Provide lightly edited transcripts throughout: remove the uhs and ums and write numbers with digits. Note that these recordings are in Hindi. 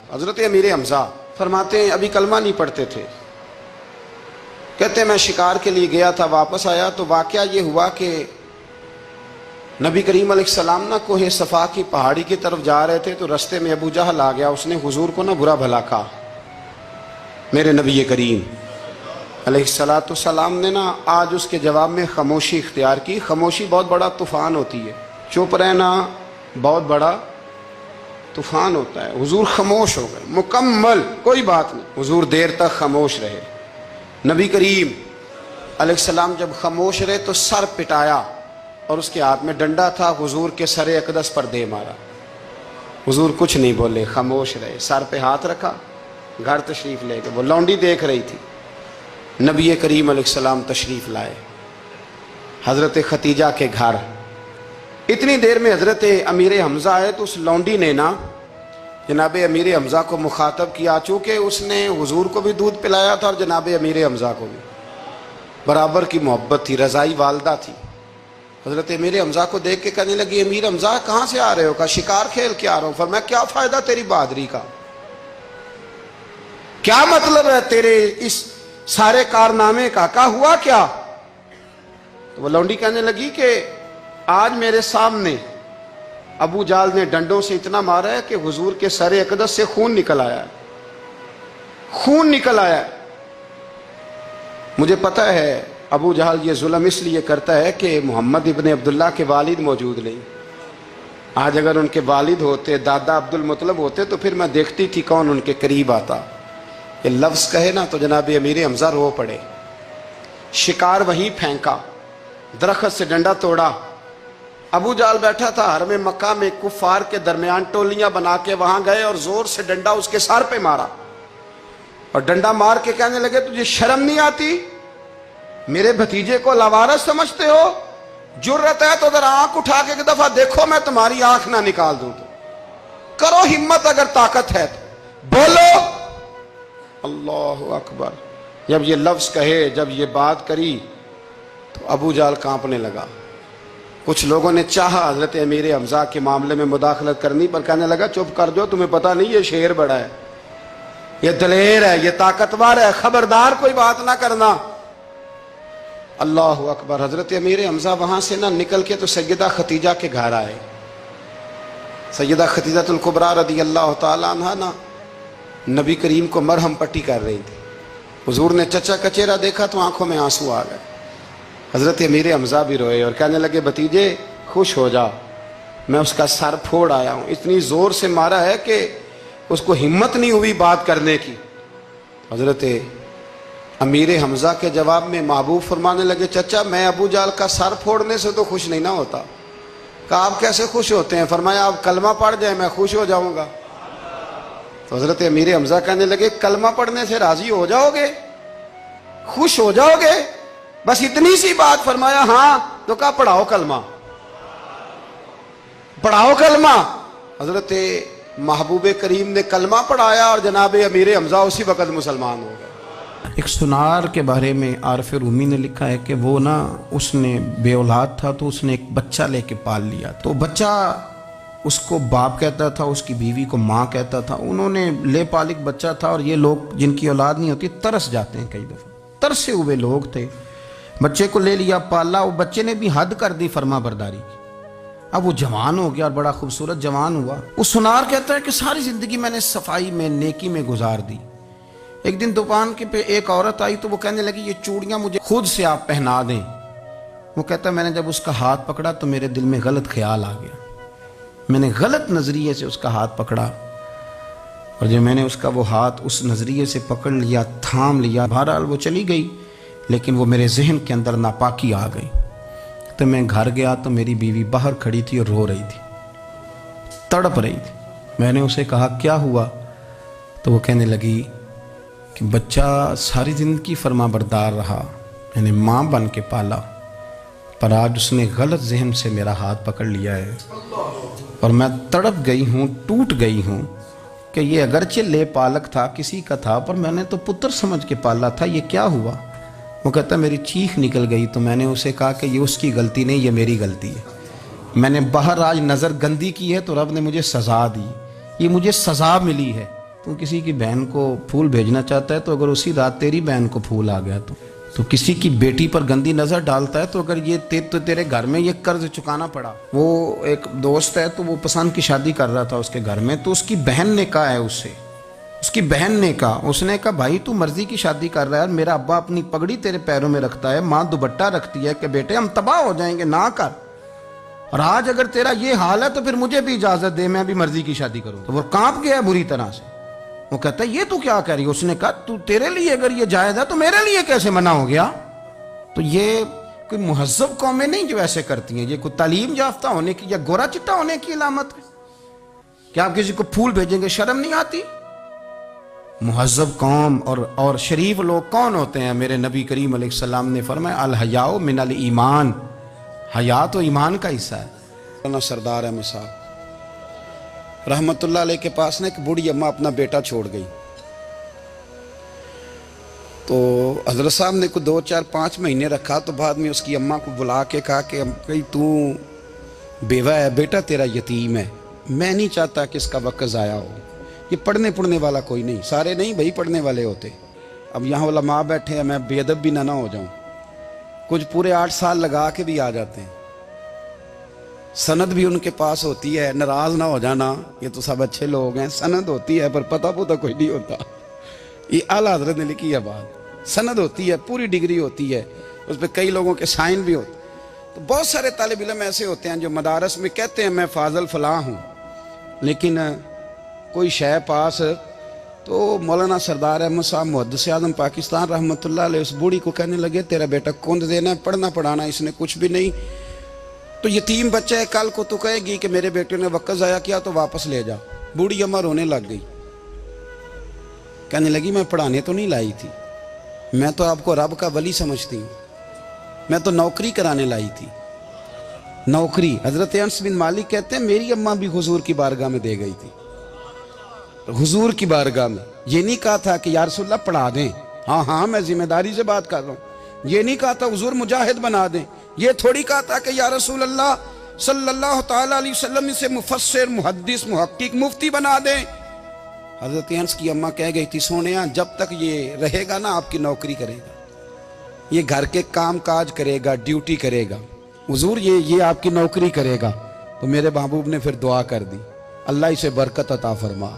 हजरत अमीर हमजा फरमाते हैं अभी कलमा नहीं पढ़ते थे, कहते मैं शिकार के लिए गया था, वापस आया तो वाकया ये हुआ कि नबी करीम अलैहिस्सलाम ना कोहे सफ़ा की पहाड़ी की तरफ जा रहे थे तो रास्ते में अबू जहल आ गया। उसने हुजूर को ना बुरा भला कहा। मेरे नबी करीम अलैहिस्सलाम ने ना आज उसके जवाब में खामोशी इख्तियार की। खामोशी बहुत बड़ा तूफ़ान होती है, चुप रहना बहुत बड़ा तूफ़ान होता है। हुजूर खामोश हो गए मुकम्मल, कोई बात नहीं। हुजूर देर तक खामोश रहे। नबी करीम अलैहिस्सलाम जब खामोश रहे तो सर पिटाया और उसके हाथ में डंडा था, हुजूर के सरे अकदस पर दे मारा। हुजूर कुछ नहीं बोले, खामोश रहे, सर पे हाथ रखा, घर तशरीफ ले गए। वो लौंडी देख रही थी। नबी करीम अलैहिस्सलाम तशरीफ लाए हज़रत खतीजा के घर। इतनी देर में हज़रत अमीर हमज़ा आए तो उस लौंडी ने ना जनाब अमीर हमज़ा को मुखातब किया, चूँकि उसने हुजूर को भी दूध पिलाया था और जनाब अमीर हमज़ा को भी बराबर की मोहब्बत थी, रज़ाई वालदा थी। हज़रत अमीर हमज़ा को देख के कहने लगी, अमीर हमज़ा कहाँ से आ रहे हो? कहा शिकार खेल के आ रहा हूँ। फरमाया क्या फ़ायदा तेरी बहादुरी का, क्या मतलब है तेरे इस सारे कारनामे का, क्या हुआ क्या? तो वो लौंडी कहने लगी कि आज मेरे सामने अबू जाल ने डंडों से इतना मारा है कि हुजूर के सरे अकदस से खून निकल आया है, खून निकल आया है। मुझे पता है अबू जहल ये जुल्म इसलिए करता है कि मोहम्मद इब्न अब्दुल्ला के वालिद मौजूद नहीं। आज अगर उनके वालिद होते, दादा अब्दुल मुतलब होते तो फिर मैं देखती थी कौन उनके करीब आता। ये लफ्ज़ कहे ना तो जनाब अमीर हमज़ा रो पड़े। शिकार वहीं फेंका, दरख्त से डंडा तोड़ा। अबू जाल बैठा था हरम मक्का में, कुफार के दरमियान टोलियां बना के वहां गए और जोर से डंडा उसके सर पे मारा और डंडा मार के कहने लगे तुझे शर्म नहीं आती? मेरे भतीजे को लावारिस समझते हो? जुर्रत है तो अगर आंख उठा के एक दफा देखो, मैं तुम्हारी आंख ना निकाल दूं। तो करो हिम्मत, अगर ताकत है तो बोलो अल्लाहु अकबर। जब ये लफ्ज कहे, जब ये बात करी तो अबू जाल कांपने लगा। कुछ लोगों ने चाहा हजरत अमीर हमज़ा के मामले में मुदाखलत करनी, पर कहने लगा चुप कर दो, तुम्हें पता नहीं ये शेर बड़ा है, ये दलेर है, ये ताकतवर है, खबरदार कोई बात ना करना। अल्लाह अकबर। हजरत अमीर हमज़ा वहां से ना निकल के तो सैयदा खतीजा के घर आए। सैयदा खतीजतुल कुबरा रदी अल्लाह तआला अन्हा ना नबी करीम को मरहम पट्टी कर रही थी। हुजूर ने चचा का चेहरा देखा तो आंखों में आंसू आ गए। हजरत अमीर हमज़ा भी रोए और कहने लगे भतीजे खुश हो जा, मैं उसका सर फोड़ आया हूँ। इतनी जोर से मारा है कि उसको हिम्मत नहीं हुई बात करने की। हजरत अमीर हमज़ा के जवाब में महबूब फरमाने लगे चचा मैं अबू जाल का सर फोड़ने से तो खुश नहीं ना होता। कहा आप कैसे खुश होते हैं? फरमाया आप कलमा पढ़ जाए मैं खुश हो जाऊंगा। तो हजरत अमीर हमज़ा कहने लगे कलमा पढ़ने से राजी हो जाओगे, खुश हो जाओगे, बस इतनी सी बात? फरमाया हाँ। तो कहा पढ़ाओ कलमा, पढ़ाओ कलमा। हजरत महबूब करीम ने कलमा पढ़ाया और जनाब अमीर हमज़ा उसी वक़्त मुसलमान हो गए। एक सुनार के बारे में आरफ रूमी ने लिखा है कि वो ना उसने बे औलाद था तो उसने एक बच्चा लेके पाल लिया। तो बच्चा उसको बाप कहता था, उसकी बीवी को माँ कहता था। उन्होंने ले पालिक बच्चा था और ये लोग जिनकी औलाद नहीं होती तरस जाते हैं, कई दफ़ा तरसे हुए लोग थे। बच्चे को ले लिया, पाला, वो बच्चे ने भी हद कर दी फर्मा बरदारी की। अब वो जवान हो गया और बड़ा खूबसूरत जवान हुआ। वो सुनार कहता है कि सारी ज़िंदगी मैंने सफाई में, नेकी में गुजार दी। एक दिन दुकान के पे एक औरत आई तो वो कहने लगी ये चूड़ियाँ मुझे खुद से आप पहना दें। वो कहता है मैंने जब उसका हाथ पकड़ा तो मेरे दिल में गलत ख्याल आ गया, मैंने गलत नज़रिए से उसका हाथ पकड़ा और जब मैंने उसका वो हाथ उस नज़रिए से पकड़ लिया, थाम लिया, बहरहाल वो चली गई, लेकिन वो मेरे जहन के अंदर नापाकी आ गई। तो मैं घर गया तो मेरी बीवी बाहर खड़ी थी और रो रही थी, तड़प रही थी। मैंने उसे कहा क्या हुआ? तो वो कहने लगी कि बच्चा सारी ज़िंदगी फर्मा बरदार रहा, मैंने माँ बन के पाला, पर आज उसने गलत जहन से मेरा हाथ पकड़ लिया है और मैं तड़प गई हूँ, टूट गई हूँ कि ये अगरचे ले पालक था, किसी का था, पर मैंने तो पुत्र समझ के पाला था, ये क्या हुआ? वो कहता मेरी चीख निकल गई। तो मैंने उसे कहा कि ये उसकी गलती नहीं, ये मेरी गलती है। मैंने बाहर आज नज़र गंदी की है तो रब ने मुझे सज़ा दी, ये मुझे सज़ा मिली है। तू किसी की बहन को फूल भेजना चाहता है तो अगर उसी रात तेरी बहन को फूल आ गया तो किसी की बेटी पर गंदी नज़र डालता है तो अगर ये तेरे घर में ये कर्ज चुकाना पड़ा। वो एक दोस्त है तो वो पसंद की शादी कर रहा था उसके घर में, तो उसकी बहन ने कहा है उससे, उसकी बहन ने कहा, उसने कहा भाई तू मर्जी की शादी कर रहा है, मेरा अब्बा अपनी पगड़ी तेरे पैरों में रखता है, माँ दुपट्टा रखती है कि बेटे हम तबाह हो जाएंगे ना कर, और आज अगर तेरा ये हाल है तो फिर मुझे भी इजाजत दे, मैं भी मर्जी की शादी करूँ। तो वो कांप गया बुरी तरह से। वो कहता है ये तू क्या कह रही है? उसने कहा तू तेरे लिए अगर ये जायज है तो मेरे लिए कैसे मना हो गया? तो ये कोई मुहज्जब कौमें नहीं जो ऐसे करती हैं, ये कोई तालीम याफ्ता होने की या गोरा चिट्टा होने की अलामत है? क्या आप किसी को फूल भेजेंगे? शर्म नहीं आती? मुहज्जब कौम और शरीफ लोग कौन होते हैं? मेरे नबी करीम अलैहिस्सलाम ने फरमाया अल हयाओ मिनल ईमान, हया तो ईमान का हिस्सा है। सरदार अहमद साहब रहमतुल्लाह अलैह के पास ना एक बूढ़ी अम्मा अपना बेटा छोड़ गई, तो हजरत साहब ने कुछ 2, 4, 5 महीने रखा, तो बाद में उसकी अम्मा को बुला के कहा कि तू बेवा है, बेटा तेरा यतीम है, मैं नहीं चाहता कि इसका वक्त ज़ाया हो, ये पढ़ने वाला कोई नहीं, सारे नहीं भाई पढ़ने वाले होते, अब यहाँ वाला माँ बैठे हैं, मैं बेअदब भी ना हो जाऊँ, कुछ पूरे 8 साल लगा के भी आ जाते हैं, सनद भी उनके पास होती है, नाराज ना हो जाना, ये तो सब अच्छे लोग हैं, सनद होती है पर पता पुता कोई नहीं होता, ये आला हजरत ने लिखी है बात, सनद होती है, पूरी डिग्री होती है, उस पर कई लोगों के साइन भी होते। तो बहुत सारे तालिब इल्म ऐसे होते हैं जो मदारस में कहते हैं मैं फाजल फलां हूँ, लेकिन कोई शय पास, तो मौलाना सरदार अहमद साहब मुहद्दिस आज़म पाकिस्तान रहमतुल्लाह अलैह उस बूढ़ी को कहने लगे तेरा बेटा कुंद देना है, पढ़ना पढ़ाना इसने कुछ भी नहीं, तो यतीम बच्चा है, कल को तो कहेगी कि मेरे बेटे ने वक्त ज़ाया किया तो वापस ले जा। बूढ़ी अम्मा रोने लग गई, कहने लगी मैं पढ़ाने तो नहीं लाई थी, मैं तो आपको रब का वली समझती हूँ, मैं तो नौकरी कराने लाई थी, नौकरी। हजरत अनस बिन मालिक कहते हैं मेरी अम्मा भी हुजूर की बारगाह में दे गई थी, हुजूर की बारगाह में, ये नहीं कहा था कि या रसूलल्लाह पढ़ा दें, हाँ हाँ मैं जिम्मेदारी से बात कर रहा हूँ, ये नहीं कहा था हुजूर मुजाहिद बना दें, ये थोड़ी कहा था कि या रसूलल्लाह सल्लल्लाहु ताला अलैहि वसल्लम से मुफस्सिर मुहद्दिस मुहक्किक मुफ्ती बना दें। हजरत अनस की अम्मा कह गई थी सोनिया जब तक ये रहेगा ना आपकी नौकरी करेगा, ये घर के काम काज करेगा, ड्यूटी करेगा, हुजूर ये आपकी नौकरी करेगा। तो मेरे महबूब ने फिर दुआ कर दी अल्लाह इसे बरकत अता फरमा।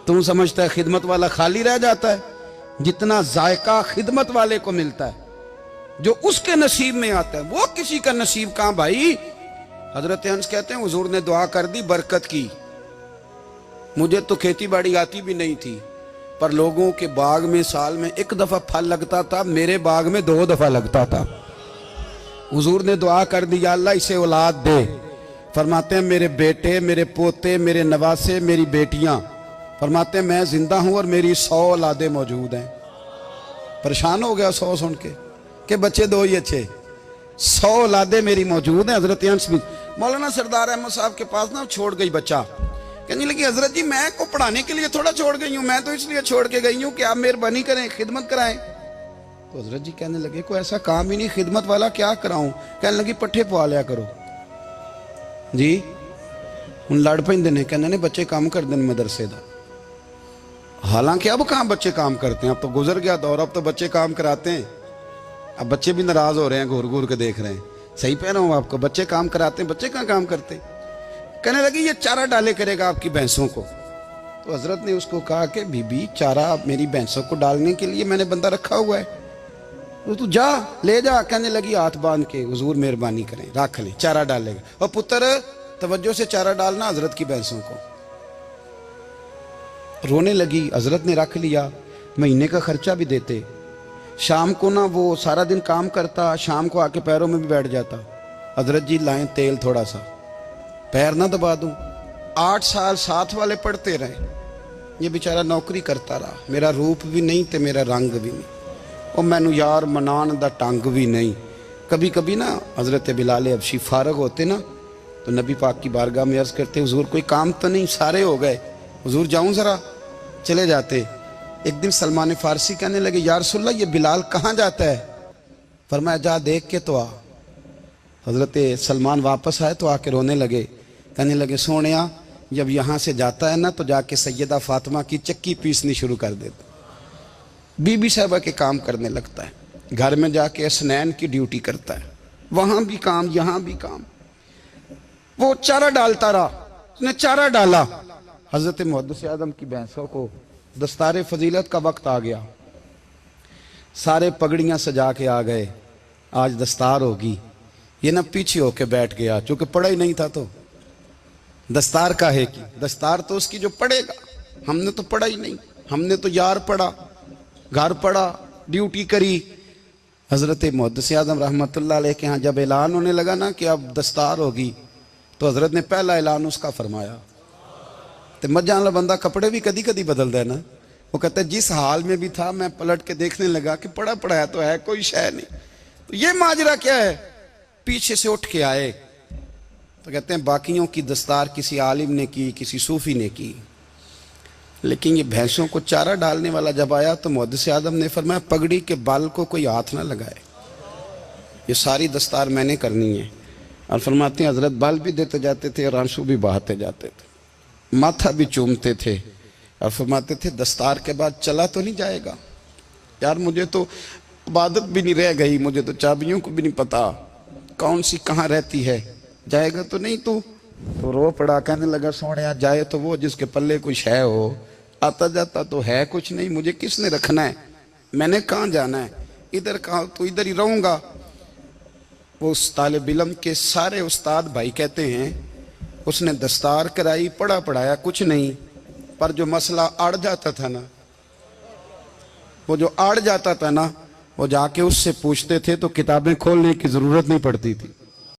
तू समझता है खिदमत वाला खाली रह जाता है? जितना जायका खिदमत वाले को मिलता है, जो उसके नसीब में आता है, वो किसी का नसीब कहां भाई। हजरत अनस कहते हैं हुजूर ने दुआ कर दी बरकत की, मुझे तो खेती बाड़ी आती भी नहीं थी, पर लोगों के बाग में साल में 1 दफा फल लगता था, मेरे बाग में 2 दफा लगता था। हुजूर ने दुआ कर दी अल्लाह इसे औलाद दे। फरमाते हैं मेरे बेटे, मेरे पोते, मेरे नवासे, मेरी बेटियां, फरमाते हैं मैं जिंदा हूं और मेरी 100 औलादे मौजूद हैं। परेशान हो गया 100 सुन के बच्चे 2 ही अच्छे, 100 औलादे मेरी मौजूद हैं। हजरत अनस बिन मौलाना सरदार अहमद साहब के पास ना छोड़ गई बच्चा, कहने लगी हजरत जी मैं को पढ़ाने के लिए थोड़ा छोड़ गई हूँ, मैं तो इसलिए छोड़ के गई हूँ कि आप मेहरबानी करें खिदमत कराएं। तो हजरत जी कहने लगे कोई ऐसा काम ही नहीं, खिदमत वाला क्या कराऊं? कहने लगी पट्ठे पवा लिया करो जी। हूँ लड़ पेंदे ने, कहने ने बच्चे काम कर दें मदरसे का। हालांकि अब कहाँ बच्चे काम करते हैं, अब तो गुजर गया दौर, अब तो बच्चे काम कराते हैं। अब बच्चे भी नाराज हो रहे हैं, घूर घूर के देख रहे हैं। सही कह रहा हूँ आपको, बच्चे काम कराते हैं, बच्चे कहाँ काम करते। कहने लगी ये चारा डाले करेगा आपकी भैंसों को। तो हजरत ने उसको कहा कि बीबी चारा मेरी भैंसों को डालने के लिए मैंने बंदा रखा हुआ है, तो तू जा ले जा। कहने लगी हाथ बांध के हुजूर मेहरबानी करें रख ले, चारा डालेगा। और पुत्र तवज्जो से चारा डालना हजरत की भैंसों को। रोने लगी, हजरत ने रख लिया, महीने का खर्चा भी देते। शाम को ना वो सारा दिन काम करता, शाम को आके पैरों में भी बैठ जाता, हजरत जी लाएं तेल थोड़ा सा, पैर ना दबा दूं। 8 साल साथ वाले पढ़ते रहे, ये बेचारा नौकरी करता रहा, मेरा रूप भी नहीं ते मेरा रंग भी नहीं, और मैनू यार मनान दा टंग भी नहीं। कभी कभी ना हजरत बिलाल हबशी फारग होते ना, तो नबी पाक की बारगाह में अर्ज करते हुजूर कोई काम तो नहीं, सारे हो गए, हुजूर जाऊं जरा, चले जाते। एक दिन सलमान फारसी कहने लगे या रसूलल्लाह ये बिलाल कहाँ जाता है? फरमाया जा देख के तो आ। हजरत सलमान वापस आए तो आके रोने लगे, कहने लगे सोनिया जब यहाँ से जाता है ना तो जाके सैयदा फातिमा की चक्की पीसनी शुरू कर देता, बीबी साहबा के काम करने लगता है, घर में जाके स्नैन की ड्यूटी करता है, वहाँ भी काम यहाँ भी काम। वो चारा डालता रहा, उसने चारा डाला। हजरत मुहद्दिस आदम की भैंसों को दस्तार फजीलत का वक्त आ गया, सारे पगड़ियाँ सजा के आ गए, आज दस्तार होगी। ये ना पीछे होके बैठ गया, चूंकि पढ़ा ही नहीं था तो दस्तार का है कि दस्तार तो उसकी जो पढ़ेगा, हमने तो पढ़ा ही नहीं, हमने तो यार पढ़ा, घर पढ़ा, ड्यूटी करी। हजरत मुहद्दिस आदम रहमतुल्लाह अलैह के यहाँ जब ऐलान होने लगा ना कि अब दस्तार होगी, तो हजरत ने पहला ऐलान उसका फरमाया। तो मजा वाला बंदा कपड़े भी कदी कदी बदल दे ना, वो कहता है जिस हाल में भी था मैं पलट के देखने लगा कि पढ़ा पढ़ाया तो है, कोई शय नहीं, तो ये माजरा क्या है। पीछे से उठ के आए तो कहते हैं बाकियों की दस्तार किसी आलिम ने की, किसी सूफी ने की, लेकिन ये भैंसों को चारा डालने वाला जब आया तो मुहद्दिस आदम ने फरमाया पगड़ी के बाल को कोई हाथ ना लगाए, ये सारी दस्तार मैंने करनी है। और फरमाते हैं हजरत बाल भी देते जाते थे और आंसू भी बहाते जाते थे, माथा भी चूमते थे और फरमाते थे दस्तार के बाद चला तो नहीं जाएगा यार, मुझे तो इबादत भी नहीं रह गई, मुझे तो चाबियों को भी नहीं पता कौन सी कहाँ रहती है, जाएगा तो नहीं तू। तो रो पड़ा, कहने लगा सोने जाए तो वो जिसके पल्ले कुछ है हो, आता जाता तो है कुछ नहीं, मुझे किसने रखना है, मैंने कहाँ जाना है, इधर कहाँ, तो इधर ही रहूँगा। वो उस तालिब इल्म के सारे उस्ताद भाई कहते हैं उसने दस्तार कराई, पढ़ा पढ़ाया कुछ नहीं, पर जो मसला अड़ जाता था ना, वो जो अड़ जाता था ना, वो जाके उससे पूछते थे तो किताबें खोलने की जरूरत नहीं पड़ती थी।